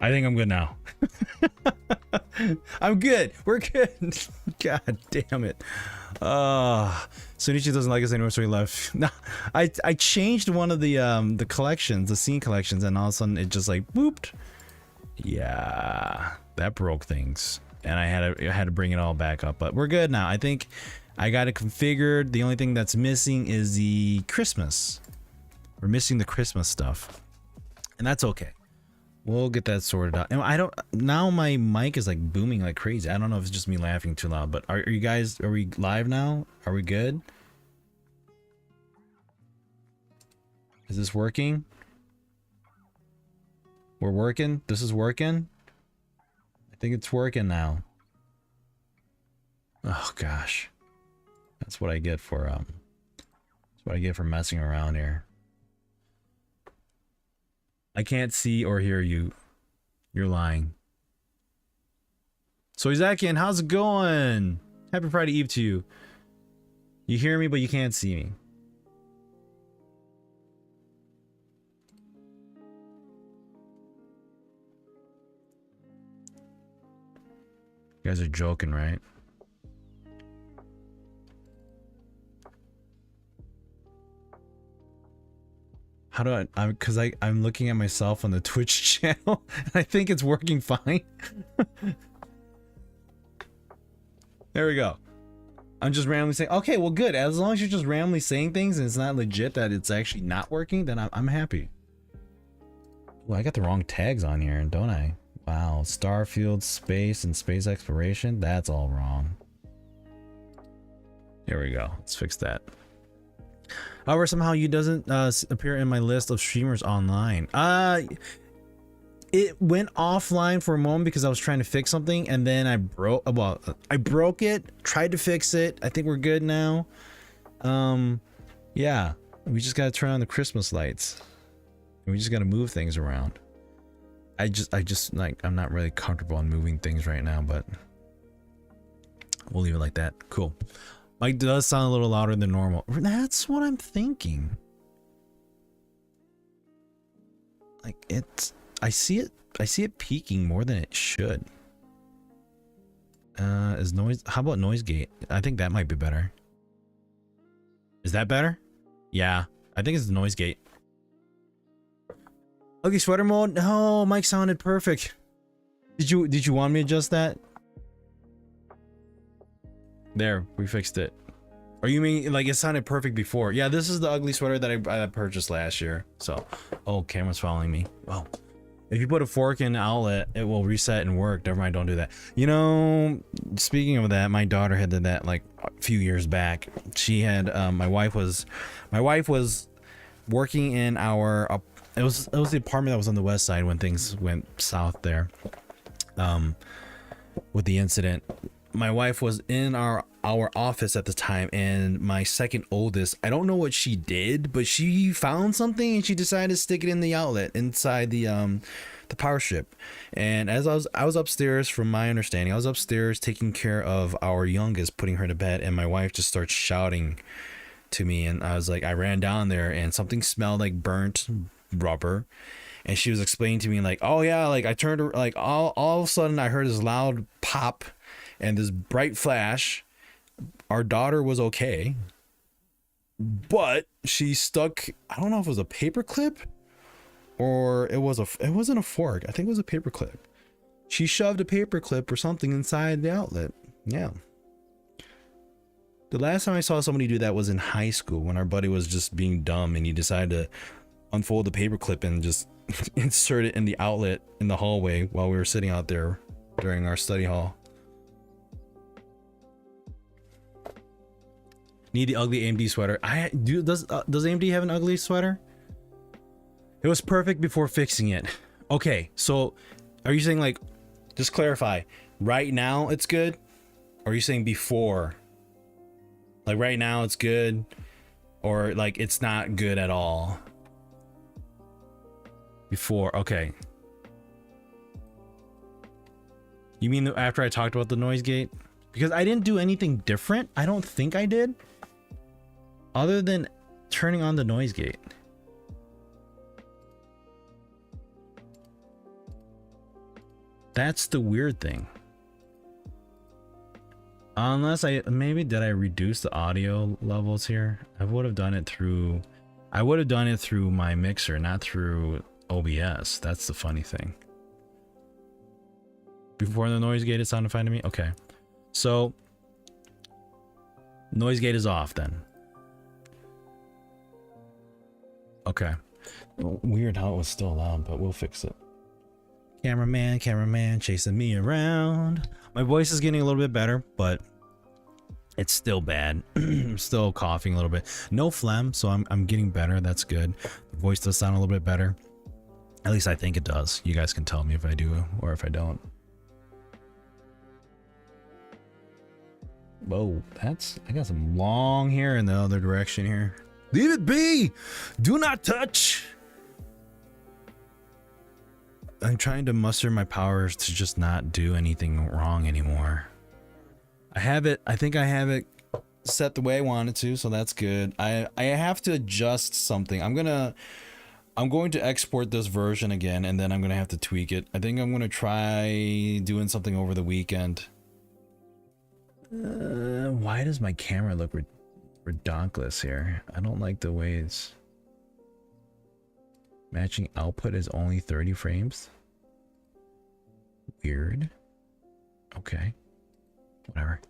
I think I'm good now. I'm good. We're good. God damn it. Sunichi doesn't like us anymore, so he left. No, I changed one of the collections, the scene collections, and all of a sudden it just like booped. Yeah, that broke things, and I had to bring it all back up, but we're good now. I think I got it configured. The only thing that's missing is the Christmas. We're missing the Christmas stuff, and that's okay. We'll get that sorted out. And I don't, now my mic is like booming like crazy. I don't know if it's just me laughing too loud, but are you guys, are we live now? Are we good? Is this working? We're working? This is working? I think it's working now. Oh gosh. That's what I get for messing around here. I can't see or hear you. You're lying. So Zakian, how's it going? Happy Friday Eve to you. You hear me, but you can't see me. You guys are joking, right? How do I, because I'm looking at myself on the Twitch channel, and I think it's working fine. There we go. I'm just randomly saying, okay, well good. As long as you're just randomly saying things and it's not legit that it's actually not working, then I'm happy. Well, I got the wrong tags on here, don't I? Wow, Starfield, space, and space exploration. That's all wrong. Here we go. Let's fix that. However, somehow you doesn't appear in my list of streamers online. It went offline for a moment because I was trying to fix something, and then I broke it, tried to fix it. I think we're good now. Yeah, we just gotta turn on the Christmas lights. We just gotta move things around. I just like, I'm not really comfortable on moving things right now, but we'll leave it like that. Cool. Mike does sound a little louder than normal. That's what I'm thinking. Like I see it peaking more than it should. Is noise, how about noise gate? I think that might be better. Is that better? Yeah, I think it's the noise gate. Okay, sweater mode. No, Mike sounded perfect. Did you want me to adjust that? There, we fixed it. Or you mean like it sounded perfect before? Yeah, this is the ugly sweater that I purchased last year. So, oh, camera's following me. Well, if you put a fork in the outlet, it will reset and work. Never mind, don't do that. You know, speaking of that, my daughter had did that like a few years back. She had my wife was working in our it was the apartment that was on the west side when things went south there. With the incident, my wife was in our office at the time, and my second oldest, I don't know what she did, but she found something and she decided to stick it in the outlet inside the power strip. And as I was upstairs, from my understanding, I was upstairs taking care of our youngest, putting her to bed, and my wife just starts shouting to me, and I was like, I ran down there and something smelled like burnt rubber. And she was explaining to me like, oh yeah, like I turned, like all of a sudden I heard this loud pop and this bright flash. Our daughter was okay, but she stuck, I don't know if it was a paper clip or it wasn't a fork. I think it was a paper clip. She shoved a paper clip or something inside the outlet. Yeah. The last time I saw somebody do that was in high school when our buddy was just being dumb and he decided to unfold the paper clip and just insert it in the outlet in the hallway while we were sitting out there during our study hall. Need the ugly AMD sweater. I do. Does AMD have an ugly sweater? It was perfect before fixing it. Okay, so are you saying, like, just clarify, right now it's good, or are you saying before? Like right now it's good, or like it's not good at all? Before, okay. You mean after I talked about the noise gate? Because I didn't do anything different. I don't think I did. Other than turning on the noise gate. That's the weird thing. Unless maybe did I reduce the audio levels here? I would have done it through my mixer, not through OBS. That's the funny thing. Before the noise gate is sounded fine to me. Okay, so noise gate is off then. Okay, well, weird how it was still loud, but we'll fix it. Cameraman chasing me around. My voice is getting a little bit better, but it's still bad. I'm still coughing a little bit. No phlegm, so I'm getting better. That's good. The voice does sound a little bit better. At least I think it does. You guys can tell me if I do or if I don't. Whoa, I got some long hair in the other direction here. Leave it be! Do not touch! I'm trying to muster my powers to just not do anything wrong anymore. I think I have it set the way I want it to, so that's good. I have to adjust something. I'm going to export this version again, and then I'm gonna have to tweak it. I think I'm gonna try doing something over the weekend. Why does my camera look redonkulous here? I don't like the ways. Matching output is only 30 frames. Weird. Okay. Whatever.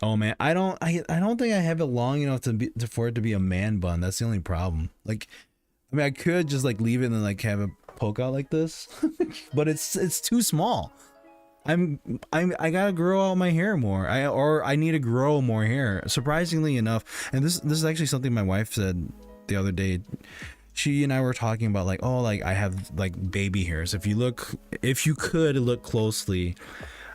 Oh man, I don't think I have it long enough for it to be a man bun. That's the only problem. Like, I mean, I could just like leave it and like have it poke out like this, but it's too small. I gotta grow out my hair more. I need to grow more hair. Surprisingly enough, and this is actually something my wife said the other day. She and I were talking about like, oh, like I have like baby hairs. If you could look closely,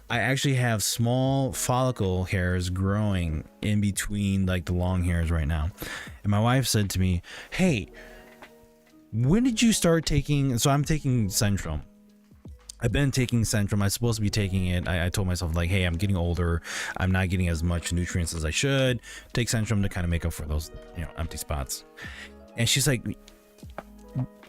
I actually have small follicle hairs growing in between like the long hairs right now. And my wife said to me, hey, when did you start taking, so I'm taking Centrum. I've been taking Centrum. I'm supposed to be taking it. I told myself like, hey, I'm getting older. I'm not getting as much nutrients as I should. Take Centrum to kind of make up for those, empty spots. And she's like,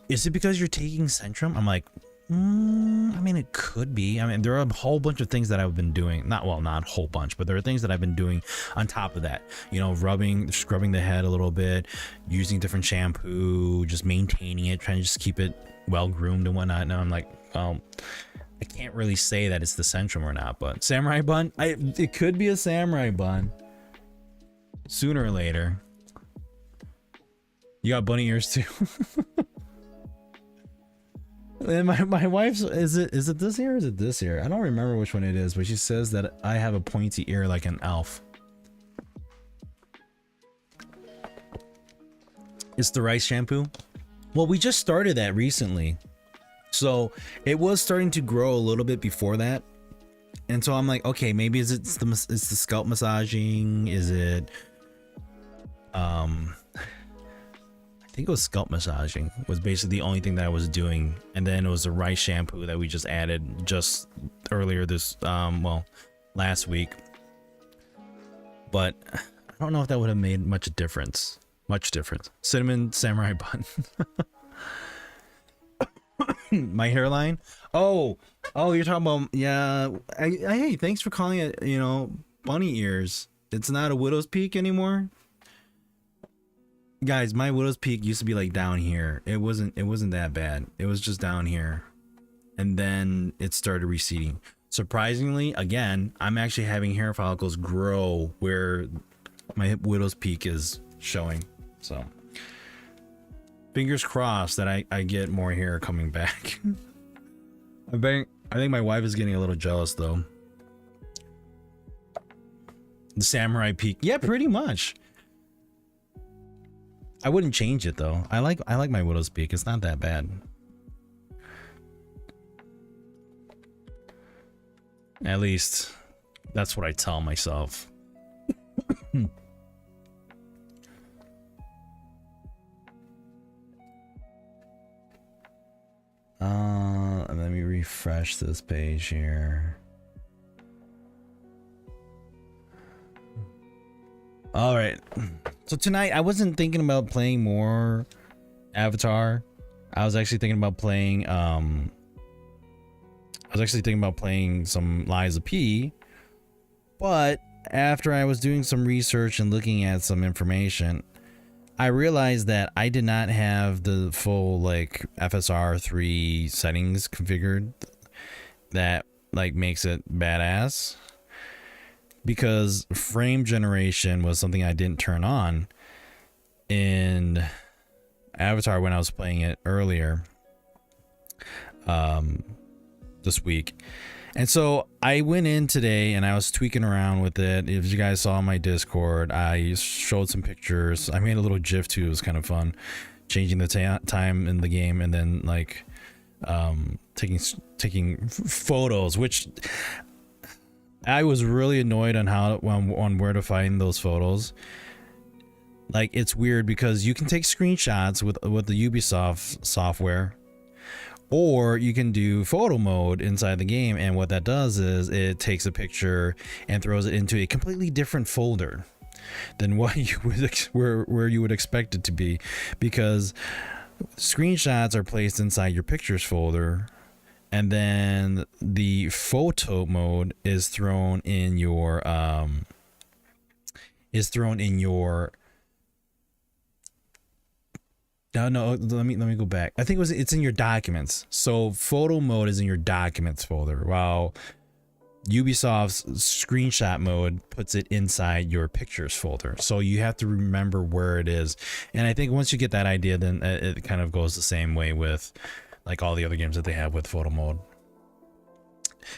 is it because you're taking Centrum? I'm like, I mean, it could be. I mean, there are a whole bunch of things that I've been doing. Not a whole bunch, but there are things that I've been doing on top of that. Scrubbing the head a little bit, using different shampoo, just maintaining it, trying to just keep it well groomed and whatnot. Now I'm like, I can't really say that it's the Centrum or not, but samurai bun, it could be a samurai bun sooner or later. You got bunny ears too. And my wife's, is it this ear or is it this ear? I don't remember which one it is, but she says that I have a pointy ear like an elf. It's the rice shampoo. Well, we just started that recently, so it was starting to grow a little bit before that, and so I'm like, okay, maybe it's the scalp massaging. Is it I think it was scalp massaging was basically the only thing that I was doing, and then it was the rice shampoo that we just added just earlier this last week. But I don't know if that would have made much difference. Cinnamon samurai bun. My hairline. Oh, you're talking about, yeah. Hey, thanks for calling it, bunny ears. It's not a widow's peak anymore. Guys, my widow's peak used to be like down here. It wasn't that bad. It was just down here, and then it started receding. Surprisingly, again, I'm actually having hair follicles grow where my widow's peak is showing. So fingers crossed that I get more hair coming back. I think my wife is getting a little jealous though. The samurai peak, yeah, pretty much. I wouldn't change it though. I like my widow's peak. It's not that bad. At least that's what I tell myself. Let me refresh this page here. All right. So tonight I wasn't thinking about playing more Avatar. I was actually thinking about playing some Lies of P, but after I was doing some research and looking at some information, I realized that I did not have the full like FSR 3 settings configured that like makes it badass, because frame generation was something I didn't turn on in Avatar when I was playing it earlier this week. And so I went in today and I was tweaking around with it. If you guys saw my Discord, I showed some pictures. I made a little GIF too. It was kind of fun, changing the time in the game and then like taking photos, which I was really annoyed on where to find those photos. Like, it's weird because you can take screenshots with the Ubisoft software, or you can do photo mode inside the game, and what that does is it takes a picture and throws it into a completely different folder than what you would where you would expect it to be, because screenshots are placed inside your pictures folder, and then the photo mode is thrown in your no, let me go back. I think it's in your documents. So photo mode is in your documents folder, while Ubisoft's screenshot mode puts it inside your pictures folder. So you have to remember where it is. And I think once you get that idea, then it kind of goes the same way with like all the other games that they have with photo mode.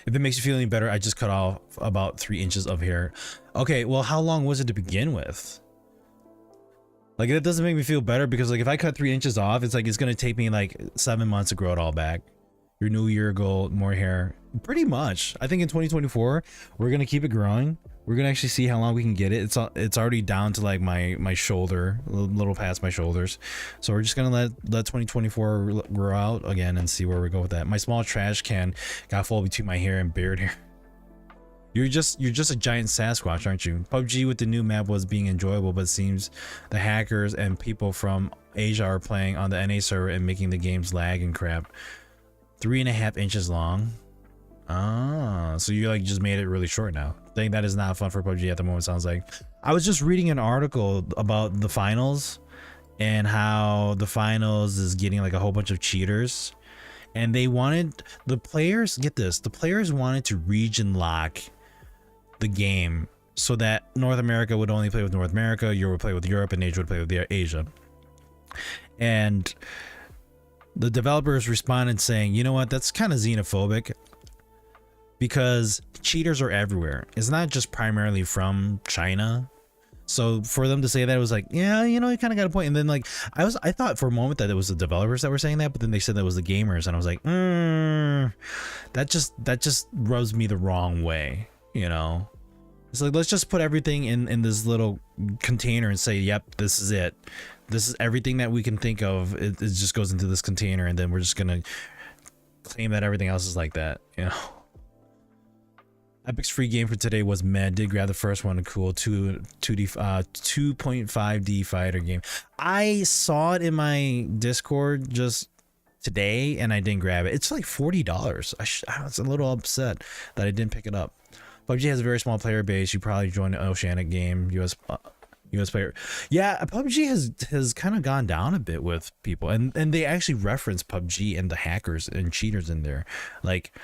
If it makes you feel any better, I just cut off about 3 inches of hair. Okay, well, how long was it to begin with? Like, it doesn't make me feel better, because like if I cut 3 inches off, it's like it's gonna take me like 7 months to grow it all back. Your new year goal, more hair. Pretty much. I think in 2024 we're gonna keep it growing. We're gonna actually see how long we can get it. It's already down to like my shoulder, a little past my shoulders. So we're just gonna let 2024 grow out again and see where we go with that. My small trash can got full between my hair and beard hair. You're just a giant Sasquatch, aren't you? PUBG with the new map was being enjoyable, but it seems the hackers and people from Asia are playing on the NA server and making the games lag and crap. 3.5 inches long. Ah, so you like just made it really short now. I think that is not fun for PUBG at the moment, sounds like. I was just reading an article about the finals and how the finals is getting like a whole bunch of cheaters. And they wanted the players, get this, the players wanted to region lock the game so that North America would only play with North America, Europe would play with Europe, and Asia would play with Asia. And the developers responded saying, you know what, that's kind of xenophobic, because cheaters are everywhere. It's not just primarily from China. So for them to say that, it was like, yeah, you know, you kind of got a point. And then like I thought for a moment that it was the developers that were saying that, but then they said that was the gamers, and I was like, that just rubs me the wrong way, you know. It's like, let's just put everything in this little container and say, yep, this is it. This is everything that we can think of. It just goes into this container, and then we're just gonna claim that everything else is like that, you know. Epic's free game for today was mad. Did grab the first one, a cool 2.5D fighter game. I saw it in my Discord just today and I didn't grab it. It's like $40. I was a little upset that I didn't pick it up. PUBG has a very small player base. You probably joined an Oceanic game, US player. Yeah, PUBG has kind of gone down a bit with people, and they actually reference PUBG and the hackers and cheaters in there. Like,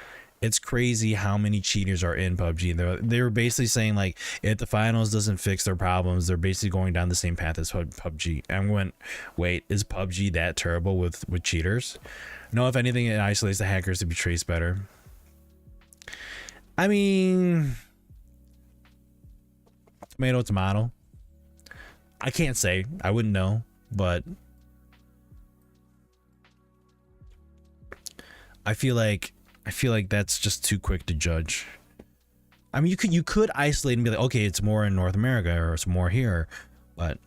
it's crazy how many cheaters are in PUBG. They were basically saying like, if the finals doesn't fix their problems, they're basically going down the same path as PUBG. And I went, wait, is PUBG that terrible with cheaters? No, if anything, it isolates the hackers to be traced better. I mean, tomato. I can't say. I wouldn't know, but I feel like that's just too quick to judge. I mean, you could isolate and be like, okay, it's more in North America or it's more here, but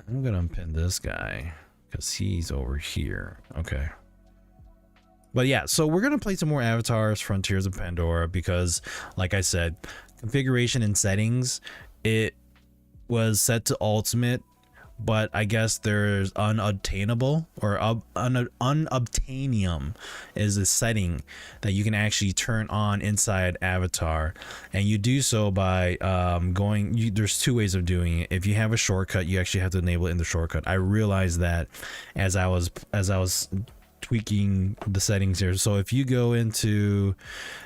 I'm gonna unpin this guy because he's over here. Okay. But yeah, so we're gonna play some more Avatars, Frontiers of Pandora, because like I said, configuration and settings, it was set to ultimate, but I guess there's unobtainable or unobtainium is a setting that you can actually turn on inside Avatar, and you do so by there's two ways of doing it. If you have a shortcut, you actually have to enable it in the shortcut. I realized that as I was tweaking the settings here. So if you go into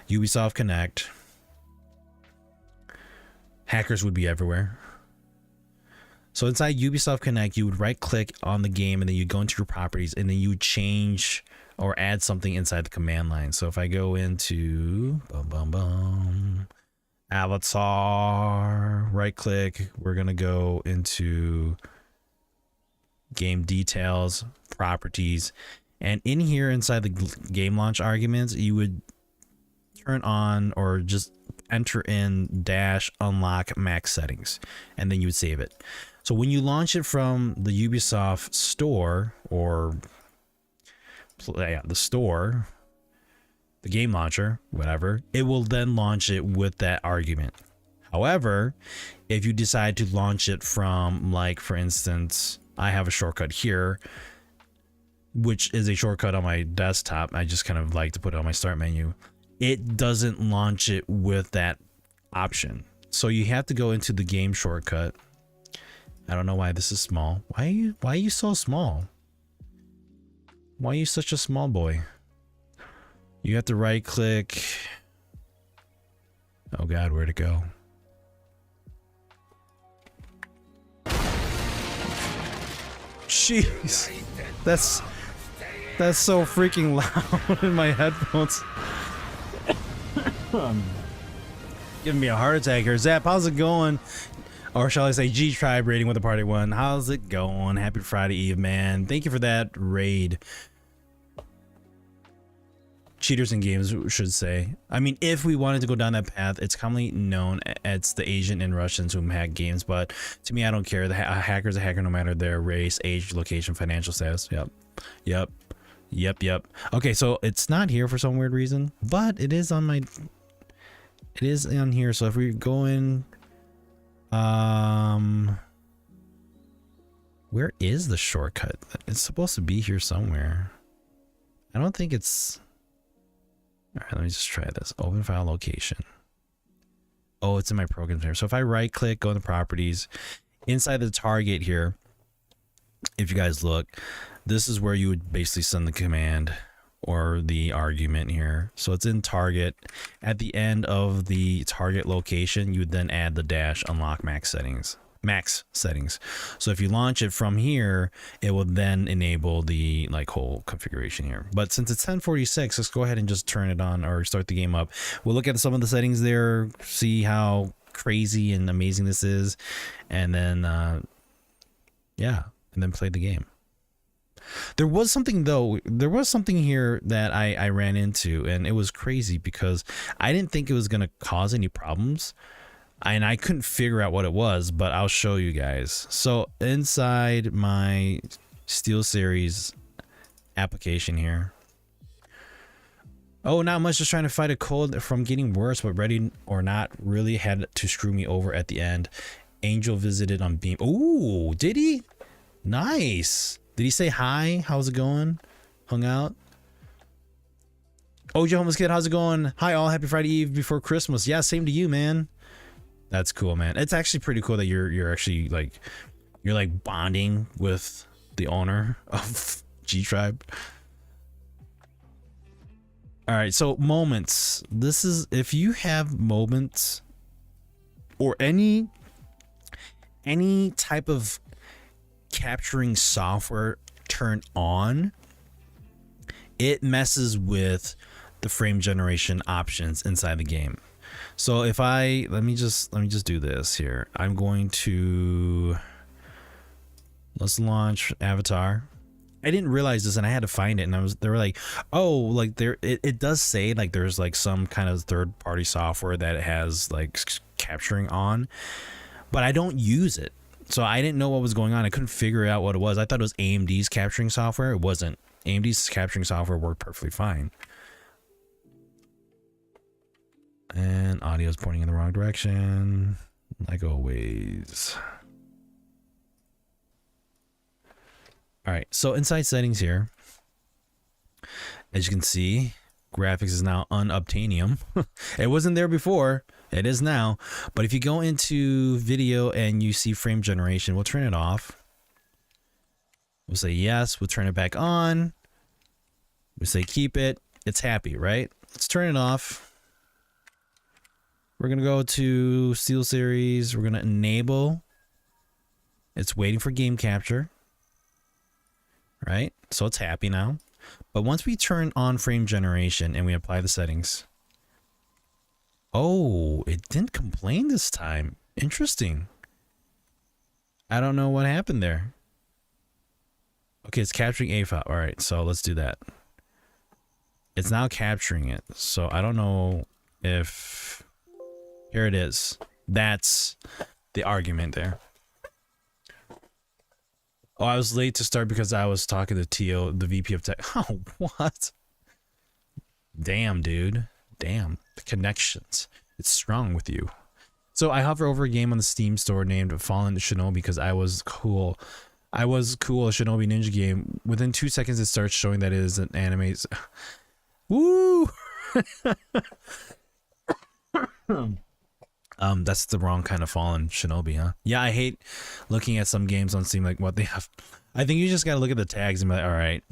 Ubisoft Connect, hackers would be everywhere. So inside Ubisoft Connect, you would right click on the game, and then you go into your properties, and then you would change or add something inside the command line. So if I go into Avatar, right click, we're going to go into game details, properties, and in here inside the game launch arguments, you would turn on or just enter in -unlock max settings, and then you would save it. So when you launch it from the Ubisoft store, or the store, the game launcher, whatever, it will then launch it with that argument. However, if you decide to launch it from, like, for instance, I have a shortcut here, which is a shortcut on my desktop. I just kind of like to put it on my start menu. It doesn't launch it with that option. So you have to go into the game shortcut. I don't know why this is small. Why are you so small? Why are you such a small boy? You have to right click. Oh God, where'd it go? Jeez. That's so freaking loud in my headphones. Giving me a heart attack here. Zap, how's it going? Or shall I say G-Tribe rating with a party one. How's it going? Happy Friday Eve, man. Thank you for that raid. Cheaters in games, should say. I mean, if we wanted to go down that path, it's commonly known as the Asian and Russians who hack games, but to me, I don't care. A hacker's a hacker no matter their race, age, location, financial status. Yep. Okay, so it's not here for some weird reason, but it is on my... It is on here, so if we go in... Where is the shortcut? It's supposed to be here somewhere. I don't think it's... Alright, let me just try this. Open file location. Oh, it's in my programs here. So if I right click, go into properties, inside the target here, if you guys look, this is where you would basically send the command or the argument here. So it's in target. At the end of the target location, you would then add the -unlock max settings. So if you launch it from here, it will then enable the whole configuration here. But since it's 10:46, let's go ahead and just turn it on or start the game up. We'll look at some of the settings there, see how crazy and amazing this is, and then and then play the game. There was something here that I ran into, and it was crazy because I didn't think it was going to cause any problems, and I couldn't figure out what it was, but I'll show you guys. So inside my SteelSeries application here, oh, not much, just trying to fight a cold from getting worse, but ready or not really had to screw me over at the end. Angel visited on Beam. Ooh, did he? Nice. Did he say hi? How's it going? Hung out? OJ Homeless Kid, how's it going? Hi all, happy Friday Eve before Christmas. Yeah, same to you, man. That's cool, man. It's actually pretty cool that you're actually you're bonding with the owner of G-Tribe. All right, so moments. This is if you have moments or any type of capturing software turned on, it messes with the frame generation options inside the game. So if let me just do this here. I'm going to, let's launch Avatar. I didn't realize this, and I had to find it, and they were like, oh, it does say there's some kind of third-party software that it has capturing on, but I don't use it. So I didn't know what was going on. I couldn't figure out what it was. I thought it was AMD's capturing software. It wasn't. AMD's capturing software worked perfectly fine. And audio is pointing in the wrong direction, like always. All right, so inside settings here, as you can see, graphics is now unobtainium. It wasn't there before, it is now. But if you go into video and you see frame generation, we'll turn it off. We'll say yes, we'll turn it back on. We say keep it, it's happy, right? Let's turn it off. We're gonna go to SteelSeries, we're gonna enable. It's waiting for game capture. Right? So it's happy now. But once we turn on frame generation and we apply the settings. Oh, it didn't complain this time. Interesting. I don't know what happened there. Okay, it's capturing AFOP. All right, so let's do that. It's now capturing it. So I don't know if... Here it is. That's the argument there. Oh, I was late to start because I was talking to Tio, the VP of Tech. Oh, what? Damn, dude. Damn. The connections. It's strong with you. So I hover over a game on the Steam store named Fallen Shinobi because I was cool. I was cool, a Shinobi Ninja game. Within 2 seconds, it starts showing that it is an anime. Woo! That's the wrong kind of Fallen Shinobi, huh? Yeah, I hate looking at some games on Steam like what they have. I think you just gotta look at the tags and be like, all right.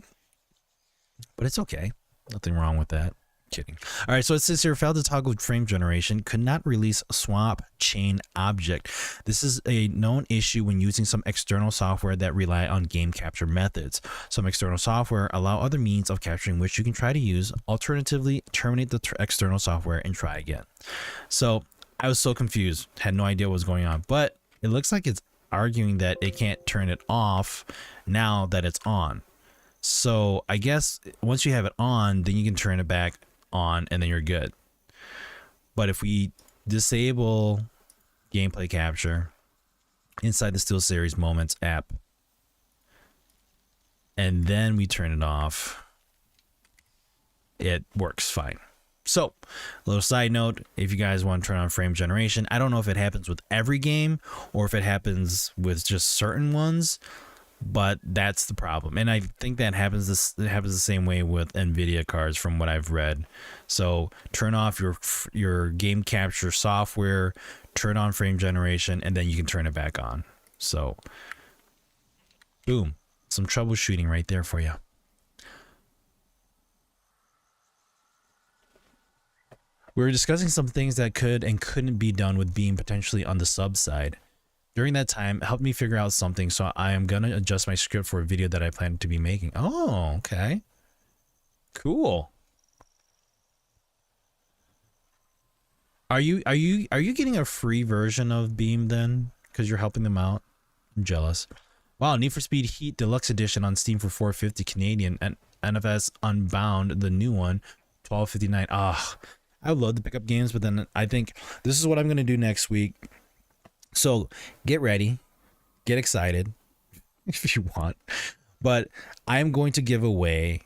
But it's okay. Nothing wrong with that. Kidding. All right, so it says here, failed to toggle frame generation, could not release swap chain object. This is a known issue when using some external software that rely on game capture methods. Some external software allow other means of capturing which you can try to use. Alternatively, terminate the external software and try again. So I was so confused, had no idea what was going on, but it looks like it's arguing that it can't turn it off now that it's on. So I guess once you have it on, then you can turn it back on and then you're good. But if we disable gameplay capture inside the SteelSeries Moments app and then we turn it off, it works fine. So, a little side note, if you guys want to turn on frame generation, I don't know if it happens with every game or if it happens with just certain ones, but that's the problem. And I think that happens it happens the same way with NVIDIA cards from what I've read. So, turn off your game capture software, turn on frame generation, and then you can turn it back on. So, boom, some troubleshooting right there for you. We were discussing some things that could and couldn't be done with Beam potentially on the sub side. During that time, it helped me figure out something, so I am going to adjust my script for a video that I plan to be making. Oh, okay. Cool. Are you getting a free version of Beam then? Because you're helping them out? I'm jealous. Wow, Need for Speed Heat Deluxe Edition on Steam for $4.50 Canadian and NFS Unbound, the new one, $12.59. Ah. I would love to pick up games, but then I think this is what I'm going to do next week. So get ready, get excited if you want, but I'm going to give away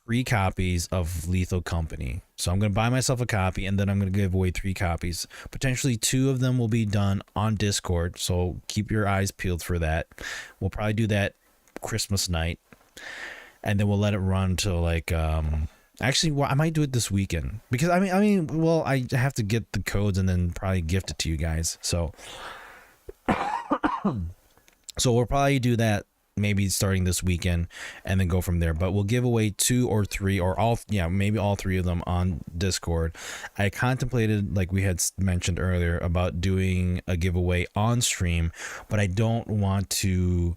3 copies of Lethal Company. So I'm going to buy myself a copy and then I'm going to give away 3 copies. Potentially 2 of them will be done on Discord. So keep your eyes peeled for that. We'll probably do that Christmas night and then we'll let it run till like, actually, well, I might do it this weekend because I mean, well, I have to get the codes and then probably gift it to you guys. So, we'll probably do that maybe starting this weekend and then go from there. But we'll give away 2 or 3 or all, yeah, maybe all 3 of them on Discord. I contemplated, like we had mentioned earlier, about doing a giveaway on stream, but I don't want to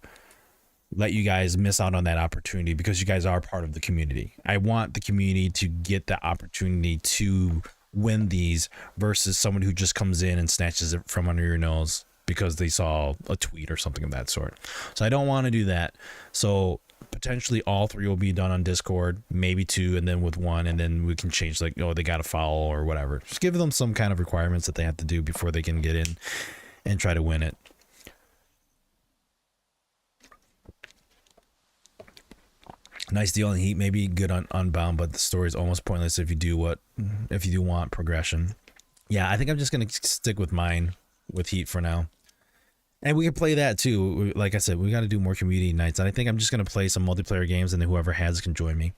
let you guys miss out on that opportunity because you guys are part of the community. I want the community to get the opportunity to win these versus someone who just comes in and snatches it from under your nose because they saw a tweet or something of that sort. So I don't want to do that. So potentially all 3 will be done on Discord, maybe 2, and then with 1, and then we can change, like, oh, they got to follow or whatever. Just give them some kind of requirements that they have to do before they can get in and try to win it. Nice deal on Heat, maybe good on Unbound, but the story is almost pointless if you do want progression. Yeah, I think I'm just gonna stick with mine with Heat for now. And we can play that too. Like I said, we got to do more community nights. And I think I'm just going to play some multiplayer games and then whoever has can join me.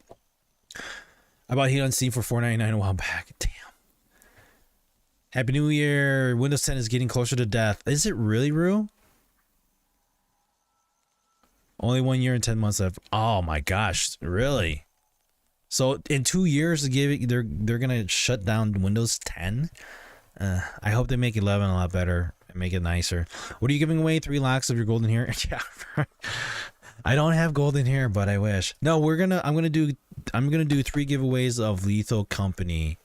I bought Heat on Steam for $4.99 a while back. Damn. Happy New Year. Windows 10 is getting closer to death. Is it really, Rue? Only 1 year and 10 months left. Oh my gosh. Really? So in 2 years, they're going to shut down Windows 10? I hope they make 11 a lot better and make it nicer. What are you giving away? 3 locks of your golden hair? Yeah. I don't have golden hair, but I wish. No, I'm gonna do 3 giveaways of Lethal Company.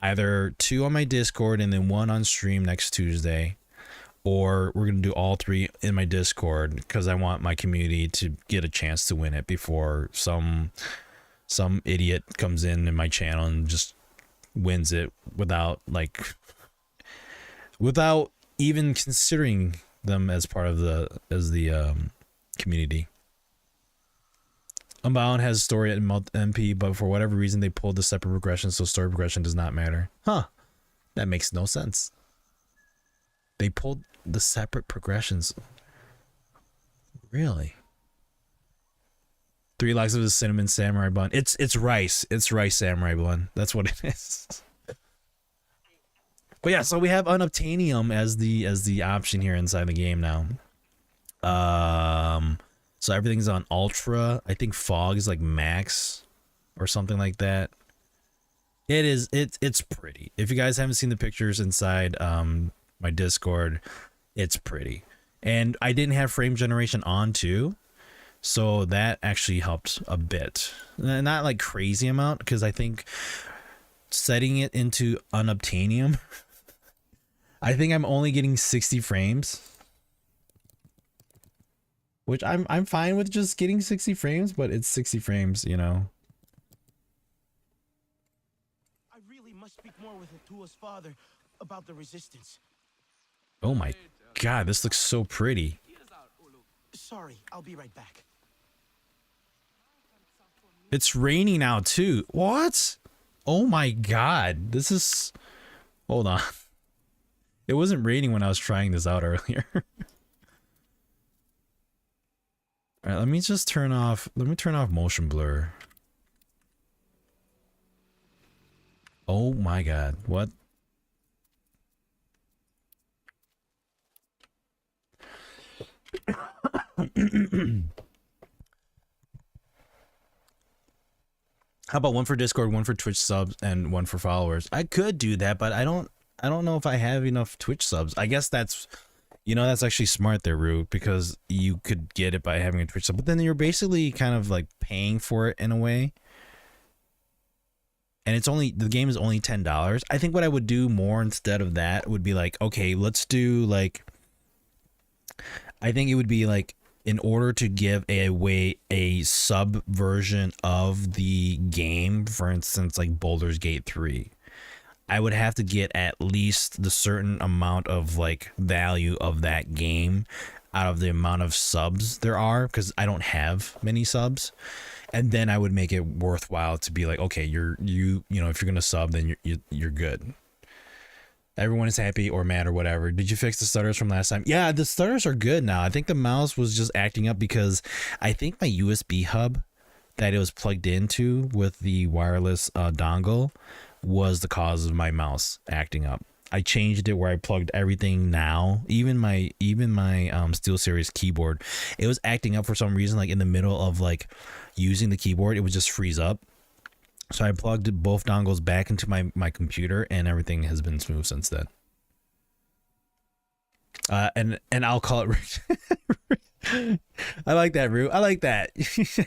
Either 2 on my Discord and then 1 on stream next Tuesday. Or we're gonna do all 3 in my Discord because I want my community to get a chance to win it before some idiot comes in my channel and just wins it without even considering them as part of the community. Unbound has story at MP, but for whatever reason they pulled the separate progression, so story progression does not matter. Huh. That makes no sense. They pulled the separate progressions. Really? 3 likes of the cinnamon samurai bun. It's rice. It's rice samurai bun. That's what it is. But yeah, so we have unobtainium as the option here inside the game now. So everything's on ultra. I think fog is like max or something like that. It's pretty. If you guys haven't seen the pictures inside my Discord, it's pretty. And I didn't have frame generation on too, so that actually helped a bit. Not like crazy amount, because I think setting it into unobtainium, I think I'm only getting 60 frames. Which I'm fine with just getting 60 frames, but it's 60 frames, you know. I really must speak more with Atua's father about the resistance. Oh my god, this looks so pretty. Sorry, I'll be right back. It's raining now too. What? Oh my god, this is... Hold on. It wasn't raining when I was trying this out earlier. Alright, let me turn off motion blur. Oh my god, what? How about 1 for Discord, 1 for Twitch subs, and 1 for followers? I could do that, but I don't know if I have enough Twitch subs. I guess that's... You know, that's actually smart there, Rue, because you could get it by having a Twitch sub, but then you're basically kind of like paying for it in a way. And the game is only $10. I think what I would do more instead of that would be like, okay, let's do like, I think it would be like, in order to give away a sub version of the game, for instance, like Baldur's Gate 3. I would have to get at least the certain amount of like value of that game out of the amount of subs there are, because I don't have many subs, and then I would make it worthwhile to be like, okay, you know, if you're gonna sub, then you're good. Everyone is happy or mad or whatever. Did you fix the stutters from last time? Yeah, the stutters are good now. I think the mouse was just acting up because I think my USB hub that it was plugged into with the wireless dongle was the cause of my mouse acting up. I changed it where I plugged everything now, even my SteelSeries keyboard. It was acting up for some reason, like in the middle of like using the keyboard, it would just freeze up. So I plugged both dongles back into my computer, and everything has been smooth since then. And I'll call it. I like that, Rue. I like that.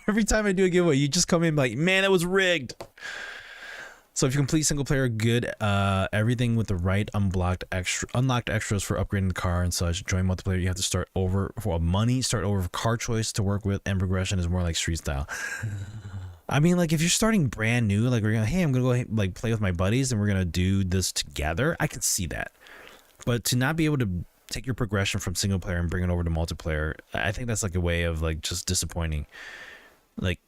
Every time I do a giveaway, you just come in like, man, that was rigged. So if you complete single player good, everything with the right unlocked extras for upgrading the car and such. Join multiplayer, you have to start over for money, start over for car choice to work with, and progression is more like street style. I mean, like if you're starting brand new, like we're gonna, hey, I'm gonna go like play with my buddies and we're gonna do this together. I can see that, but to not be able to take your progression from single player and bring it over to multiplayer, I think that's like a way of like just disappointing. Like,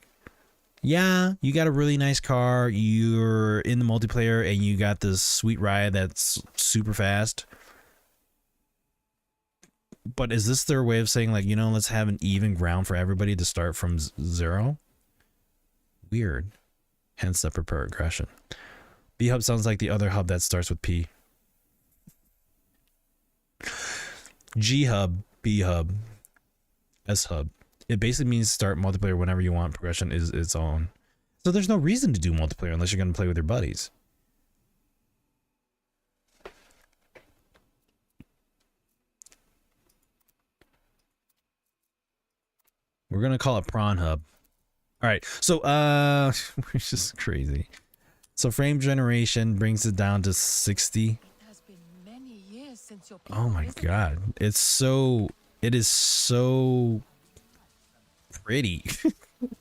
yeah, you got a really nice car, you're in the multiplayer, and you got this sweet ride that's super fast. But is this their way of saying, like, you know, let's have an even ground for everybody to start from 0? Weird. Hence the progression. B hub sounds like the other hub that starts with P. G hub, B hub, S hub. It basically means start multiplayer whenever you want. Progression is its own. So there's no reason to do multiplayer unless you're going to play with your buddies. We're going to call it Prawn Hub. All right. So, which is crazy. So frame generation brings it down to 60. It has been many years since your Oh my isn't it? God. It is so pretty.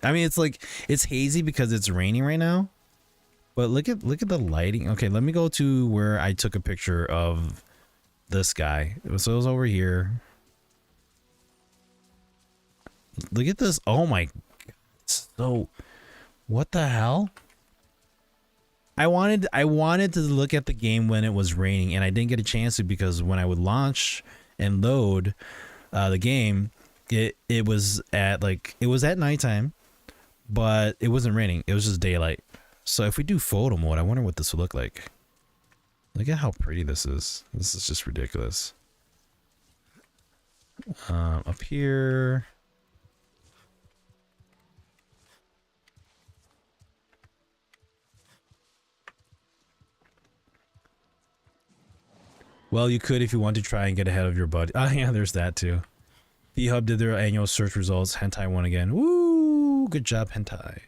I mean, it's like, it's hazy because it's raining right now. But look at the lighting. Okay, let me go to where I took a picture of this guy. So it was over here. Look at this. Oh my God. So what the hell? I wanted to look at the game when it was raining, and I didn't get a chance to because when I would launch and load the game, it was at nighttime, but it wasn't raining. It was just daylight. So if we do photo mode, I wonder what this would look like. Look at how pretty this is. This is just ridiculous. Up here. Well, you could if you want to try and get ahead of your buddy. Oh, yeah, there's that too. P-Hub did their annual search results. Hentai won again. Woo! Good job, Hentai.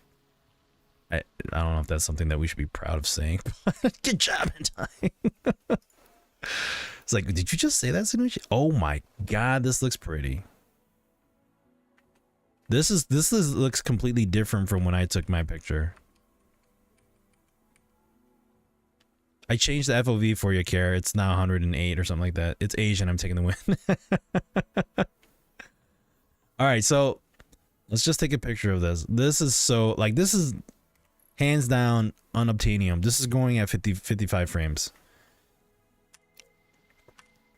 I don't know if that's something that we should be proud of saying. Good job, Hentai. It's like, did you just say that, Sanushi? Oh my God, this looks pretty. This looks completely different from when I took my picture. I changed the FOV for you, Kara. It's now 108 or something like that. It's Asian. I'm taking the win. All right, so let's just take a picture of this. This is so, like, this is hands down unobtainium. This is going at 55 frames.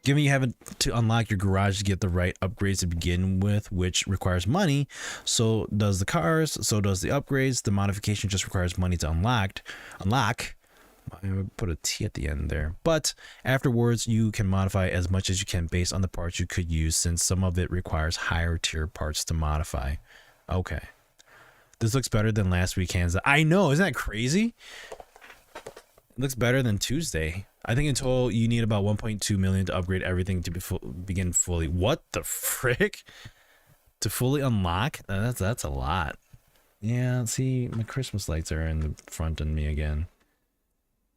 Given you haven't to unlock your garage to get the right upgrades to begin with, which requires money, so does the cars, so does the upgrades. The modification just requires money to unlock. I would put a T at the end there. But afterwards, you can modify as much as you can based on the parts you could use, since some of it requires higher tier parts to modify. Okay. This looks better than last week, hands down. I know, isn't that crazy? It looks better than Tuesday. I think in total, you need about 1.2 million to upgrade everything to begin fully. What the frick? To fully unlock? That's a lot. Yeah, see, my Christmas lights are in the front of me again.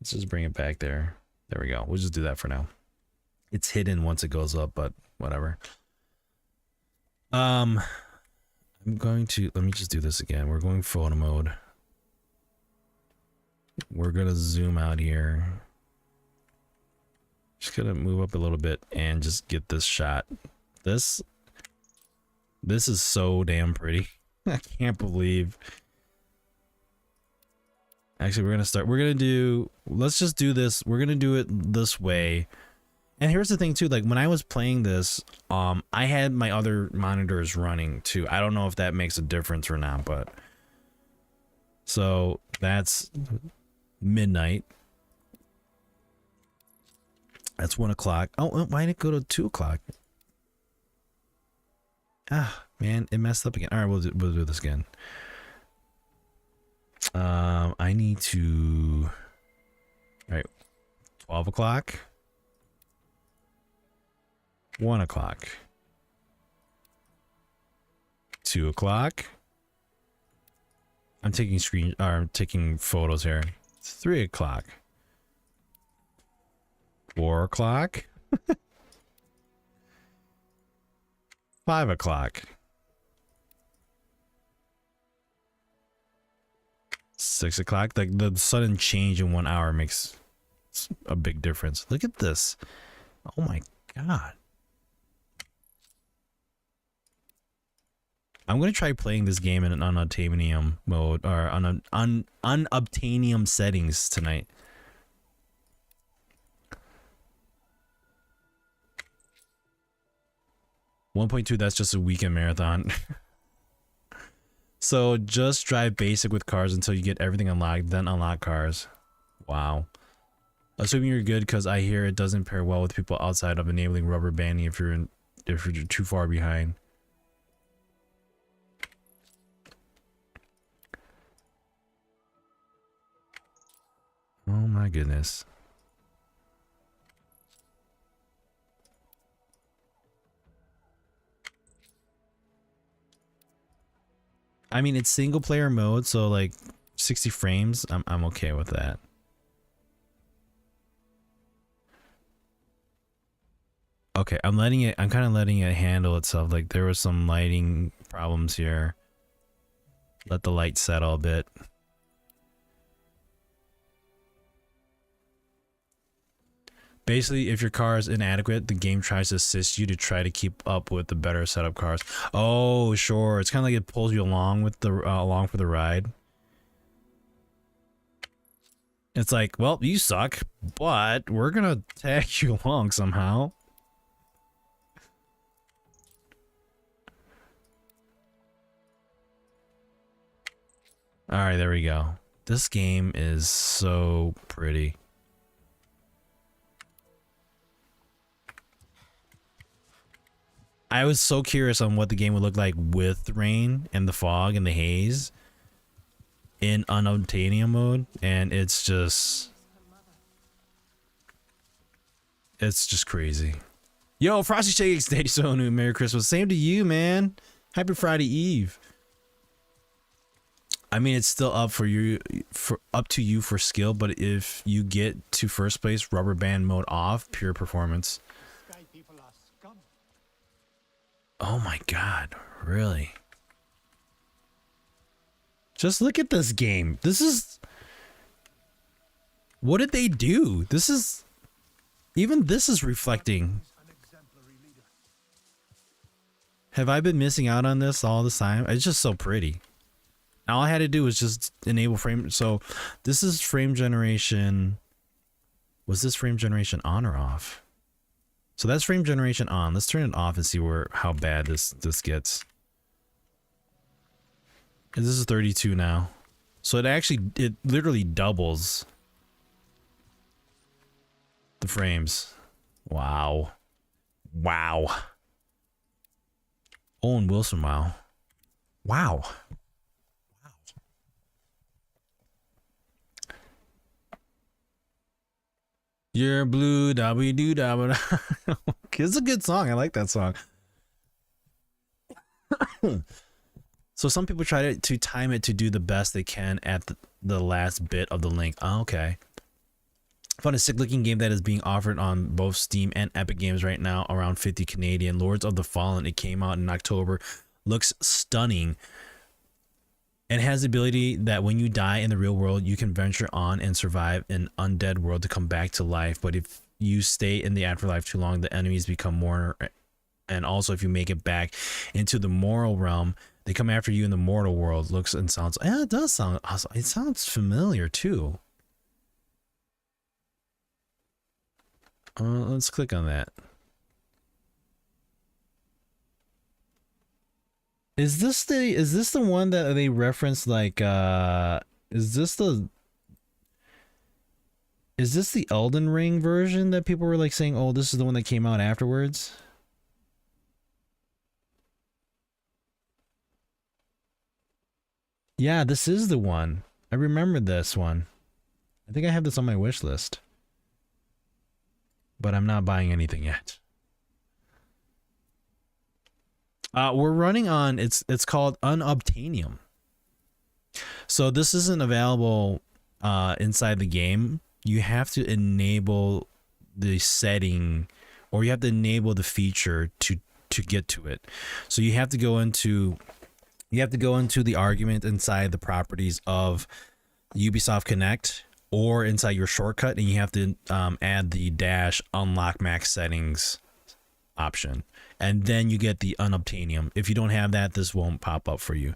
Let's just bring it back there. There we go. We'll just do that for now. It's hidden once it goes up, but whatever. I'm going to, let me just do this again. We're going photo mode. We're going to zoom out here. Just gonna move up a little bit and just get this shot. This is so damn pretty. I can't believe. Actually, let's just do this. We're gonna do it this way. And here's the thing too, like when I was playing this, I had my other monitors running too. I don't know if that makes a difference or not, but so that's midnight. That's 1 o'clock. Oh, why did it go to 2 o'clock? Ah, man, it messed up again. All right, we'll do this again. I need to. All right, 12 o'clock. 1 o'clock. 2 o'clock. I'm taking photos here. It's 3 o'clock. 4 o'clock. 5 o'clock. 6 o'clock. Like the sudden change in 1 hour makes a big difference. Look at this. Oh my God. I'm gonna try playing this game in an unobtainium mode or unobtainium settings tonight. 1.2, that's just a weekend marathon. So just drive basic with cars until you get everything unlocked, then unlock cars. Wow. Assuming you're good, because I hear it doesn't pair well with people outside of enabling rubber banding if you're too far behind. Oh my goodness. I mean, it's single player mode, so like 60 frames, I'm okay with that. Okay, I'm kind of letting it handle itself. Like there was some lighting problems here. Let the light settle a bit. Basically, if your car is inadequate, the game tries to assist you to try to keep up with the better setup cars. Oh, sure. It's kind of like it pulls you along with the along for the ride. It's like, well, you suck, but we're gonna tag you along somehow. All right, there we go. This game is so pretty. I was so curious on what the game would look like with the rain and the fog and the haze in unobtainium mode, and it's just crazy. Yo, Frosty Shakes, Daddy So New, Merry Christmas. Same to you, man. Happy Friday Eve. I mean, it's still up to you for skill, but if you get to first place, rubber band mode off, pure performance. Oh my god, really? Just look at this game. This is... What did they do? This is... Even this is reflecting. Have I been missing out on this all this time? It's just so pretty. All I had to do was just enable frame... So, this is frame generation... Was this frame generation on or off? So that's frame generation on. Let's turn it off and see how bad this gets. And this is 32 now. So it literally doubles the frames. Wow. Wow. Owen Wilson, wow. Wow. You're blue, dabby doo dabba. It's a good song. I like that song. So some people try to time it to do the best they can at the last bit of the link. Oh, okay. Found a sick looking game that is being offered on both Steam and Epic Games right now, around 50 Canadian. Lords of the Fallen. It came out in October. Looks stunning. And has the ability that when you die in the real world, you can venture on and survive an undead world to come back to life. But if you stay in the afterlife too long, the enemies become more. And also, if you make it back into the moral realm, they come after you in the mortal world. Looks and sounds. Yeah, it does sound awesome. It sounds familiar too. Let's click on that. Is this the one that they referenced, like is this the Elden Ring version that people were like saying, oh, this is the one that came out afterwards? Yeah, this is the one. I remember this one. I think I have this on my wish list. But I'm not buying anything yet. We're running on, it's called Unobtainium. So this isn't available inside the game. You have to enable the setting, or you have to enable the feature to get to it. So you have to go into the argument inside the properties of Ubisoft Connect or inside your shortcut, and you have to add the dash unlock max settings option, and then you get the Unobtainium. If you don't have that, this won't pop up for you.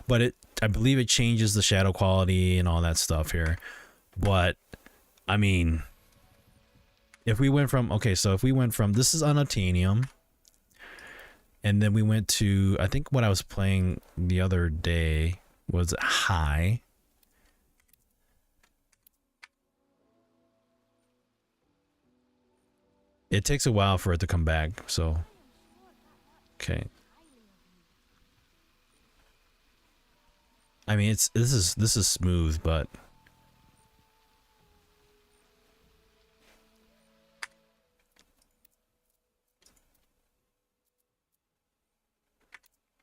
But I believe it changes the shadow quality and all that stuff here. But I mean, if we went from this is Unobtainium, And then we went to, I think what I was playing the other day was high. It takes a while for it to come back, so okay. I mean, this is smooth, but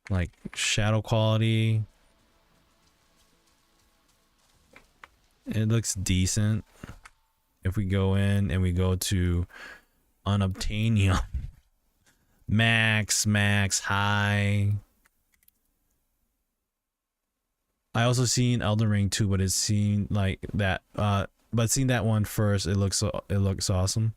like shadow quality, it looks decent. If we go in and we go to unobtainium, max, high. I also seen Elden Ring too, but it's seen like that. But seeing that one first, it looks awesome.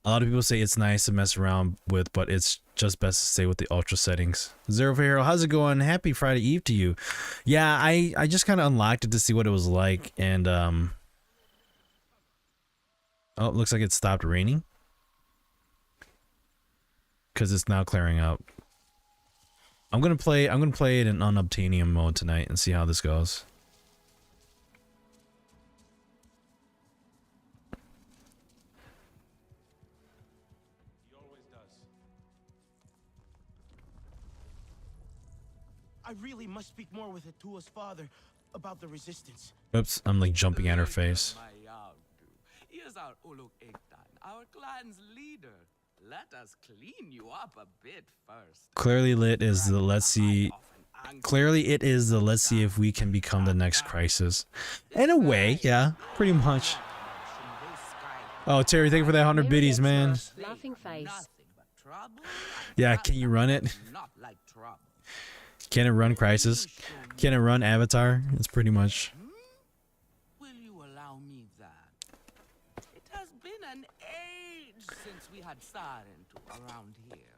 A lot of people say it's nice to mess around with, but it's just best to stay with the ultra settings. Zero for Hero, how's it going? Happy Friday Eve to you. Yeah, I just kind of unlocked it to see what it was like, and oh, it looks like it stopped raining because it's now clearing up. I'm gonna play it in unobtainium mode tonight and see how this goes. He always does. I really must speak more with Atua's father about the resistance. Oops, I'm like jumping at her face. Here's our Uluk Ektan, our clan's leader. Let us clean you up a bit first. Clearly lit is the let's see. Clearly it is the let's see if we can become the next crisis. In a way, yeah, pretty much. Oh, Terry, thank you for that 100 biddies, man. Laughing face. Yeah, can you run it? Can it run Crisis? Can it run Avatar? It's pretty much. Will you allow me that? It has been an age since we had Sarentu around here.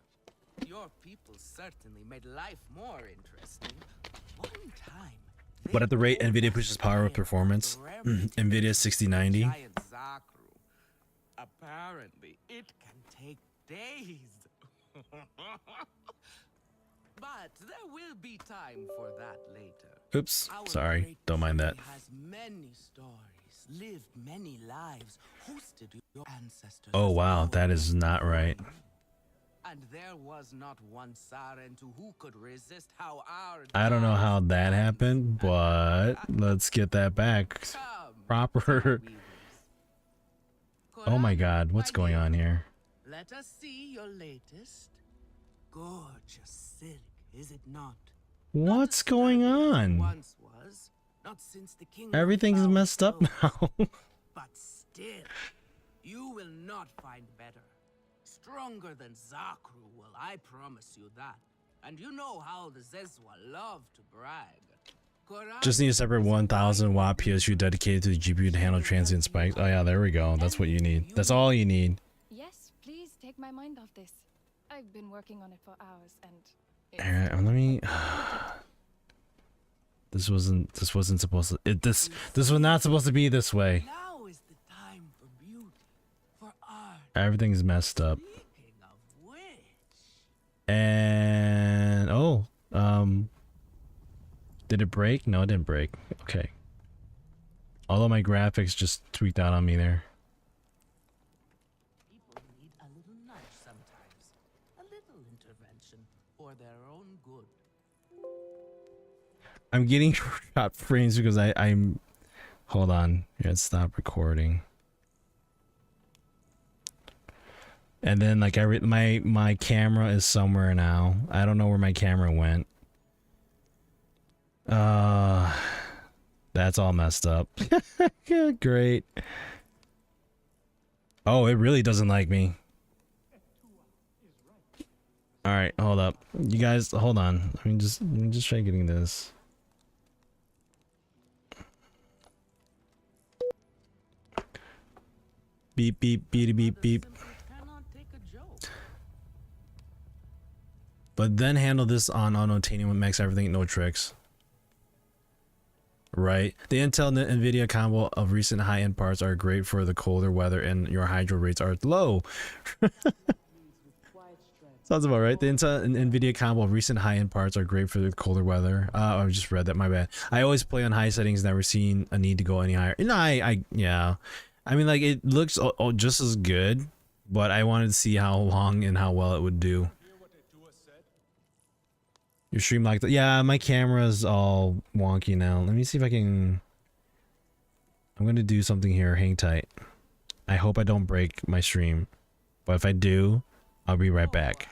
Your people certainly made life more interesting. One time. But at the rate NVIDIA pushes power with performance, NVIDIA 6090. Apparently, it can take days. But there will be time for that later. Oops, sorry, don't mind that. Has many stories, lived many lives, hosted your ancestors. Oh wow, that is not right. And there was not one Sarentu who could resist how our I don't know how that happened, but let's get that back. Proper. Oh my god, what's going on here? Let us see your latest. Gorgeous silk, is it not? What's going on? Once was, not since the king Everything's messed up now. But still, you will not find better. Stronger than Zakru will, I promise you that. And you know how the Zezwa love to brag. Just need a separate 1000 watt PSU dedicated to the GPU to handle transient spikes. Oh yeah, there we go. That's what you need. That's all you need. Yes, please take my mind off this. I've been working on it for hours and Alright, let me. This wasn't supposed to. This was not supposed to be this way. Now is the time for beauty, for art. Everything's messed up. Speaking of which, And did it break? No, it didn't break. Okay. Although my graphics just tweaked out on me there. people need a little nudge sometimes. A little intervention for their own good. I'm getting shot frames because I'm. Hold on. Yeah, stop recording. And then like my camera is somewhere now. I don't know where my camera went. That's all messed up. Great. Oh, it really doesn't like me. All right, hold up. You guys, hold on. Let me just try getting this. Beep beep beep beep beep. Cannot take a joke. But then handle this on unobtainium with max everything, no tricks. Right. The Intel and NVIDIA combo of recent high-end parts are great for the colder weather and your hydro rates are low. Sounds about right. The Intel and Nvidia combo of recent high-end parts are great for the colder weather. I just read that. My bad. I always play on high settings. Never seen a need to go any higher. No, yeah. I mean, like it looks just as good, but I wanted to see how long and how well it would do. Your stream like that? Yeah, my camera's all wonky now. Let me see if I can. I'm gonna do something here. Hang tight. I hope I don't break my stream, but if I do, I'll be right back.